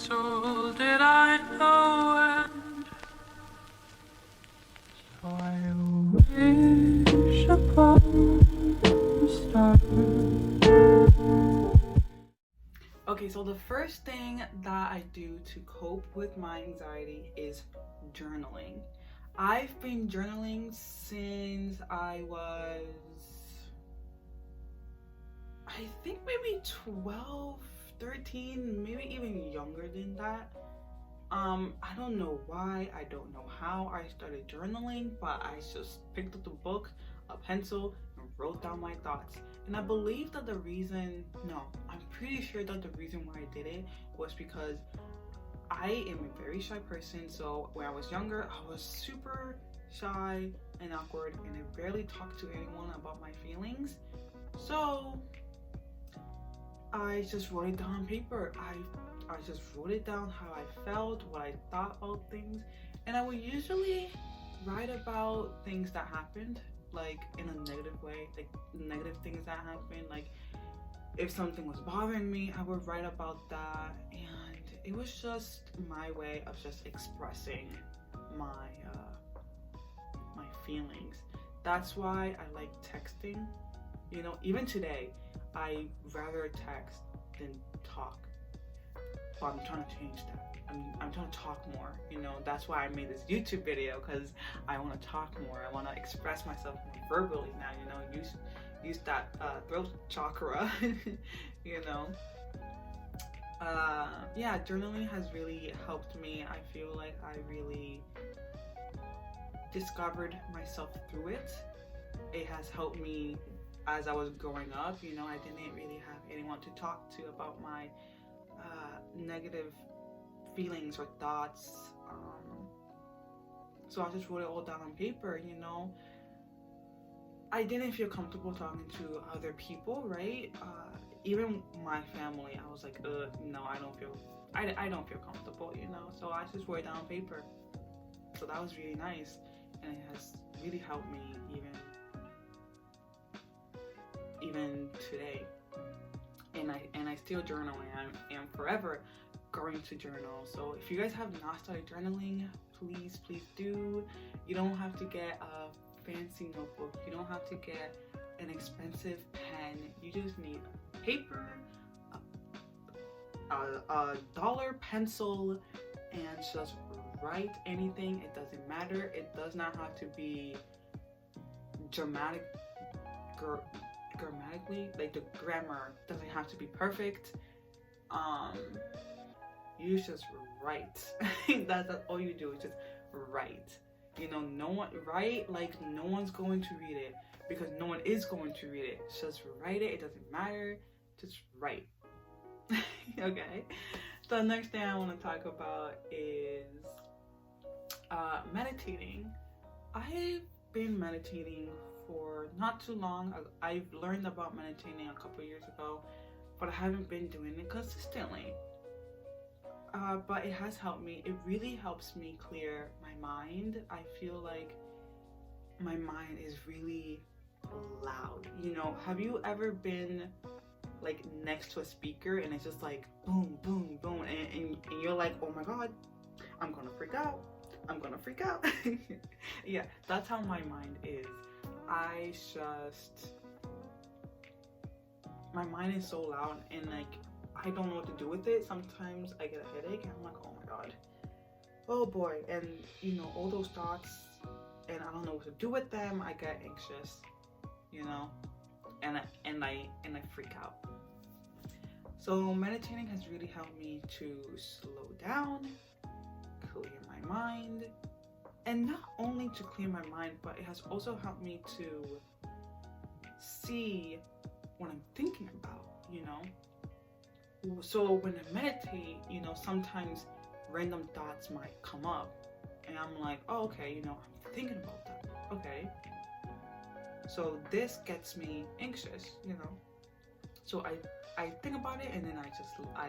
little did I know it. So I wish upon a star. Okay, so the first thing that I do to cope with my anxiety is journaling. I've been journaling since I think maybe 12, 13, maybe even younger than that. I don't know why, I don't know how I started journaling, but I just picked up the book, a pencil, and wrote down my thoughts. And I believe that I'm pretty sure that the reason why I did it was because I am a very shy person. So when I was younger, I was super shy and awkward, and I barely talked to anyone about my feelings. So I just wrote it down on paper. I just wrote it down how I felt, what I thought about things, and I would usually write about things that happened, like in a negative way, like negative things that happened. Like if something was bothering me, I would write about that, and it was just my way of just expressing my my feelings. That's why I like texting. You know, even today, I rather text than talk. But I'm trying to change that. I'm trying to talk more. You know, that's why I made this YouTube video, because I want to talk more. I want to express myself more verbally now. You know, use that throat chakra. You know. Yeah, journaling has really helped me. I feel like I really discovered myself through it. It has helped me as I was growing up. You know, I didn't really have anyone to talk to about my negative feelings or thoughts. So I just wrote it all down on paper, you know. I didn't feel comfortable talking to other people, right? Even my family, I was like, no, I don't feel comfortable, you know. So I just wrote it down on paper. So that was really nice, and it has really helped me even today. And I still journal, and I am forever going to journal. So if you guys have not started journaling, please do. You don't have to get a fancy notebook. You don't have to get an expensive pen. You just need paper, a dollar pencil, and just write anything. It doesn't matter. It does not have to be grammatically, like the grammar doesn't have to be perfect. You just write. That's all you do, is just write. You know, no one's going to read it, because no one is going to read it. Just write it. It doesn't matter. Just write. Okay. The next thing I want to talk about is meditating. I've been meditating for not too long. I've learned about meditating a couple years ago, but I haven't been doing it consistently. But it has helped me. It really helps me clear my mind. I feel like my mind is really loud. You know, have you ever been like next to a speaker and it's just like boom, boom, boom, and you're like, oh my god, I'm gonna freak out. Yeah, that's how my mind is. My mind is so loud, and like I don't know what to do with it. Sometimes I get a headache and I'm like, oh my god, oh boy, and you know, all those thoughts, and I don't know what to do with them. I get anxious, you know, and I freak out. So meditating has really helped me to slow down, clear my mind, and not only to clear my mind, but it has also helped me to see what I'm thinking about, you know. So when I meditate, you know, sometimes random thoughts might come up, and I'm like, oh, okay, you know, I'm thinking about that. Okay. So this gets me anxious, you know. So I think about it, and then I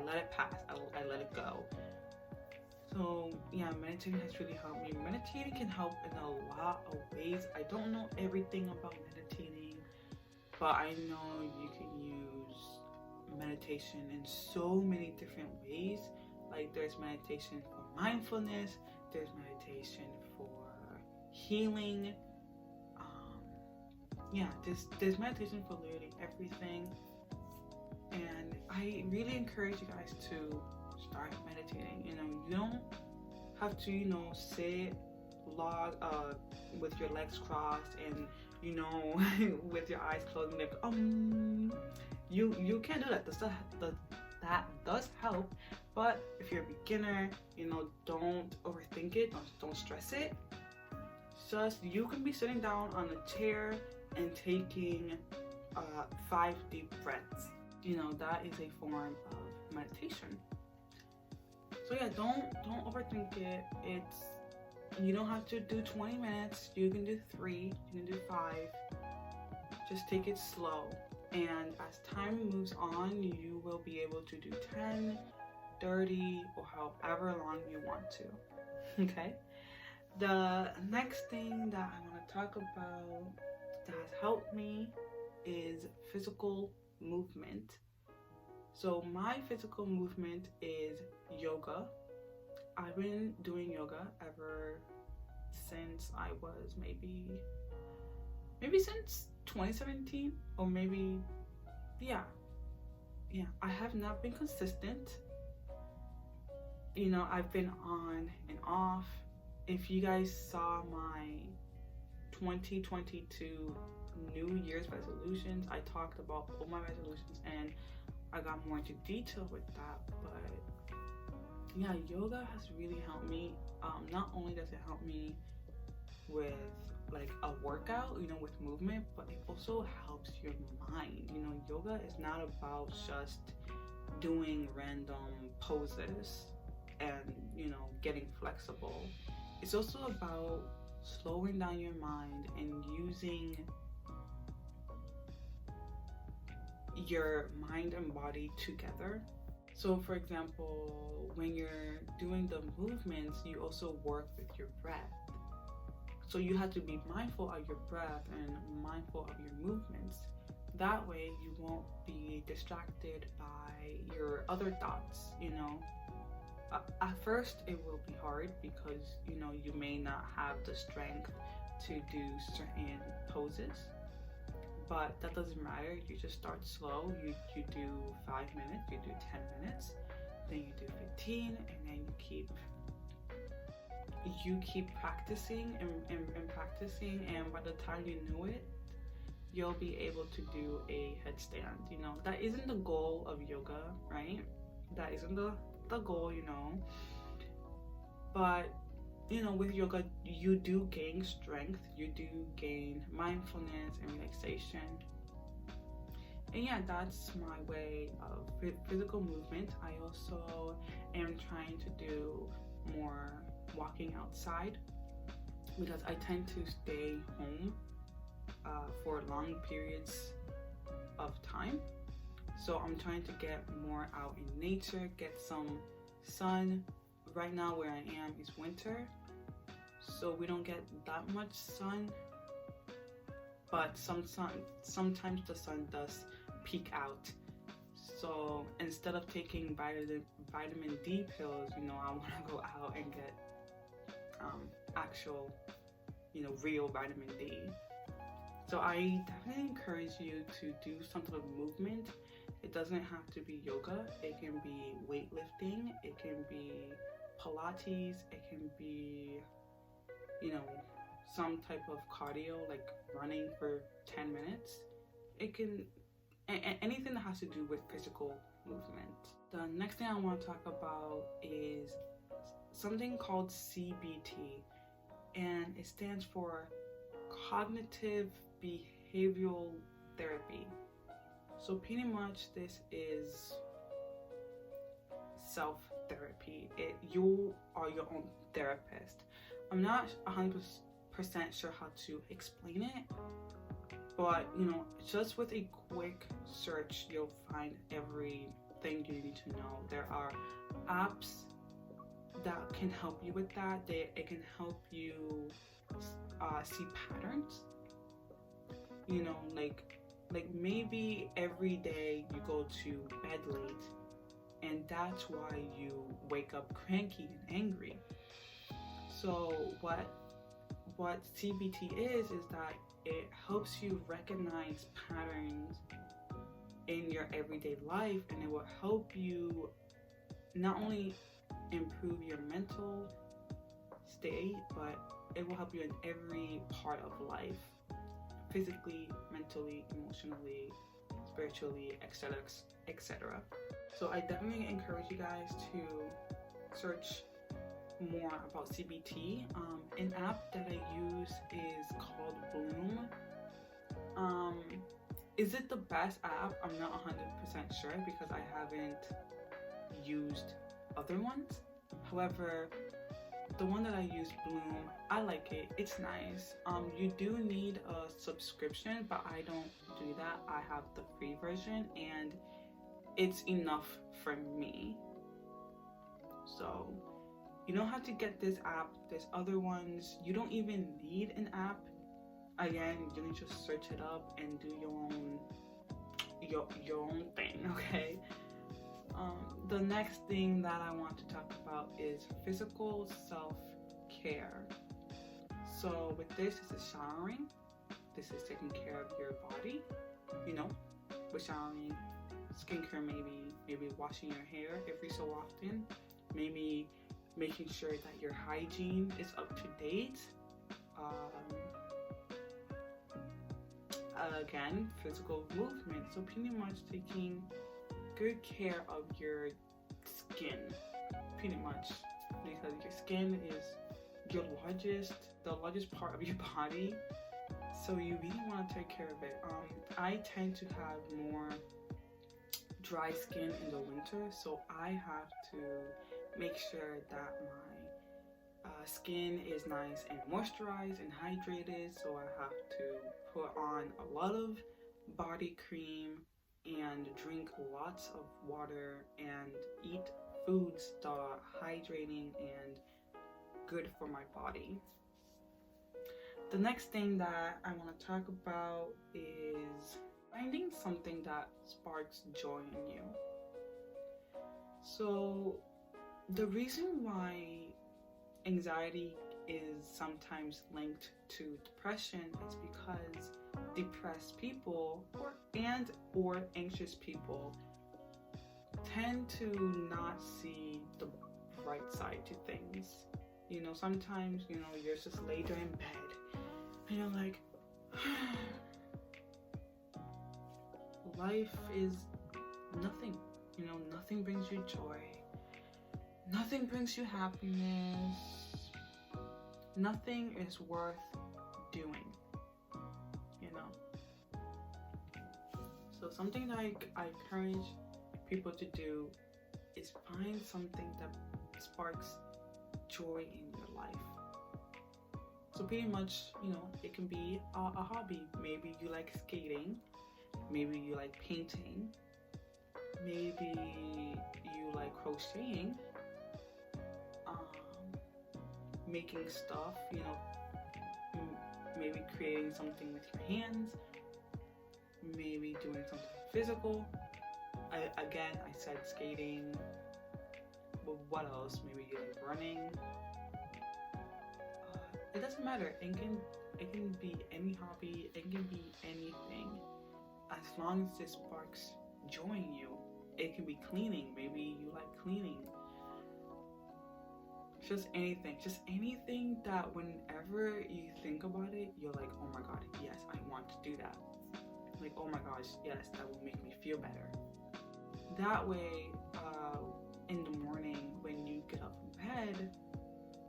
let it pass. I let it go. So yeah, meditating has really helped me. Meditating can help in a lot of ways. I don't know everything about meditating, but I know you can use meditation in so many different ways. Like Like there's meditation for mindfulness, there's meditation for healing. Yeah, there's meditation for literally everything. And I really encourage you guys to start meditating. You know, you don't have to, you know, sit log with your legs crossed and, you know, with your eyes closed and like you can't do that. That does help, but if you're a beginner, you know, don't overthink it, don't stress it. Just, you can be sitting down on a chair and taking 5 deep breaths. You know, that is a form of meditation. So yeah, don't overthink it. You don't have to do 20 minutes. You can do 3, you can do 5. Just take it slow. And as time moves on, you will be able to do 10, 30, or however long you want to. Okay? The next thing that I want to talk about that has helped me is physical movement. So my physical movement is yoga. I've been doing yoga ever since I was maybe since 2017, or maybe yeah, I have not been consistent. You know, I've been on and off. If you guys saw my 2022 New Year's resolutions, I talked about all my resolutions and I got more into detail with that. But yeah, yoga has really helped me. Not only does it help me with like a workout, you know, with movement, but it also helps your mind. You know, yoga is not about just doing random poses and, you know, getting flexible. It's also about slowing down your mind and using your mind and body together. So for example, when you're doing the movements, you also work with your breath. So you have to be mindful of your breath and mindful of your movements. That way you won't be distracted by your other thoughts, you know. At first it will be hard because, you know, you may not have the strength to do certain poses, but that doesn't matter. You just start slow. You do 5 minutes, you do 10 minutes, then you do 15, and then you keep practicing and practicing, and by the time you know it, you'll be able to do a headstand. You know, that isn't the goal of yoga, right? That isn't the goal, you know. But, you know, with yoga, you do gain strength, you do gain mindfulness and relaxation. And yeah, that's my way of physical movement. I also am trying to do more walking outside because I tend to stay home for long periods of time. So I'm trying to get more out in nature, get some sun. Right now where I am is winter, so we don't get that much sun, but sometimes the sun does peek out. So instead of taking vitamin D pills, you know, I want to go out and get actual, you know, real vitamin D. So I definitely encourage you to do some sort of movement. It doesn't have to be yoga. It can be weightlifting. It can be Pilates. It can be, you know, some type of cardio, like running for 10 minutes. It can, anything that has to do with physical movement. The next thing I want to talk about is something called CBT, and it stands for Cognitive Behavioral Therapy. So pretty much this is self-therapy. You are your own therapist. I'm not 100% sure how to explain it, but you know, just with a quick search, you'll find everything you need to know. There are apps that can help you with that. It can help you see patterns. You know, like maybe every day you go to bed late and that's why you wake up cranky and angry. So what CBT is that it helps you recognize patterns in your everyday life, and it will help you not only improve your mental state, but it will help you in every part of life, physically, mentally, emotionally, spiritually, etc., etc. So I definitely encourage you guys to search more about CBT. An app that I use is called Bloom. Is it the best app? I'm not 100% sure because I haven't used other ones. However, the one that I use, Bloom, I like it. It's nice. You do need a subscription, but I don't do that. I have the free version and it's enough for me. So you don't have to get this app. There's other ones. You don't even need an app. Again, you can just search it up and do your own thing, okay? The next thing that I want to talk about is physical self-care. So with this is showering. This is taking care of your body, you know, with showering, skincare, maybe washing your hair every so often, maybe making sure that your hygiene is up to date. Again, physical movement. So pretty much taking good care of your skin, pretty much, because your skin is the largest part of your body. So you really want to take care of it. I tend to have more dry skin in the winter, so I have to make sure that my skin is nice and moisturized and hydrated. So I have to put on a lot of body cream and drink lots of water and eat foods that are hydrating and good for my body. The next thing that I want to talk about is finding something that sparks joy in you. So the reason why anxiety is sometimes linked to depression is because depressed people or anxious people tend to not see the bright side to things. You know, sometimes, you know, you're just laid there in bed and you're like, life is nothing. You know, nothing brings you joy. Nothing brings you happiness. Nothing is worth doing, you know. So something that I encourage people to do is find something that sparks joy in your life. So pretty much, you know, it can be a hobby. Maybe you like skating, maybe you like painting, maybe you like crocheting, making stuff, you know, maybe creating something with your hands, maybe doing something physical. I said skating, but what else? Maybe you like running. It doesn't matter. It can be any hobby. It can be anything, as long as it sparks joy in you. It can be cleaning. Maybe you like cleaning. Just anything that whenever you think about it, you're like, oh my god, yes, I want to do that. Like, oh my gosh, yes, that will make me feel better. That way, in the morning when you get up from bed,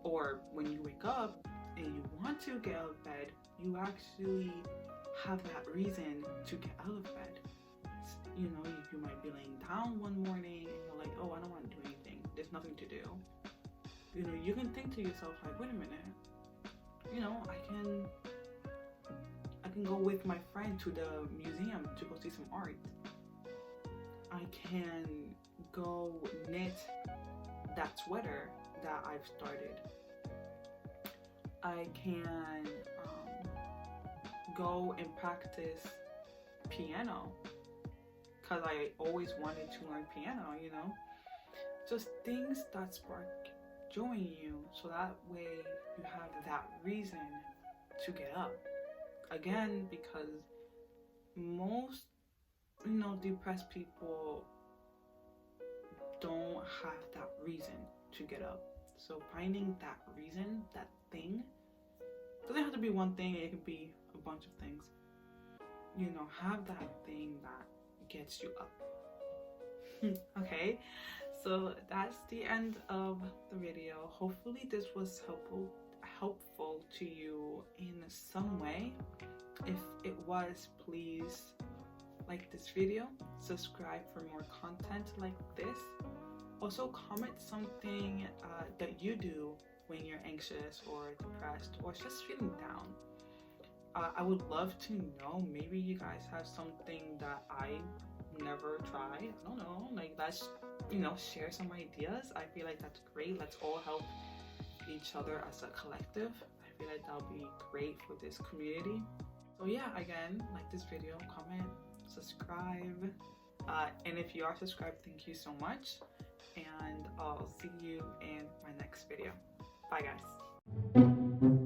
or when you wake up and you want to get out of bed, you actually have that reason to get out of bed. You know, you might be laying down one morning and you're like, oh, I don't want to do anything. There's nothing to do. You know, you can think to yourself like, wait a minute, you know, I can go with my friend to the museum to go see some art. I can go knit that sweater that I've started. I can go and practice piano because I always wanted to learn piano, you know. just things that spark joy in you, so that way you have that reason to get up. Again, because most, depressed people don't have that reason to get up. So finding that reason, that thing, doesn't have to be one thing, it could be a bunch of things. Have that thing that gets you up. Okay, so that's the end of the video. Hopefully this was helpful to you in some way. If it was, please like this video, subscribe for more content like this. Also comment something that you do when you're anxious or depressed or just feeling down. I would love to know, maybe you guys have something that I never tried. I don't know, like let's share some ideas. I feel like that's great. Let's all help each other as a collective. I feel like that'll be great for this community. So yeah, again, like this video, comment, subscribe, and if you are subscribed, thank you so much, and I'll see you in my next video. Bye guys.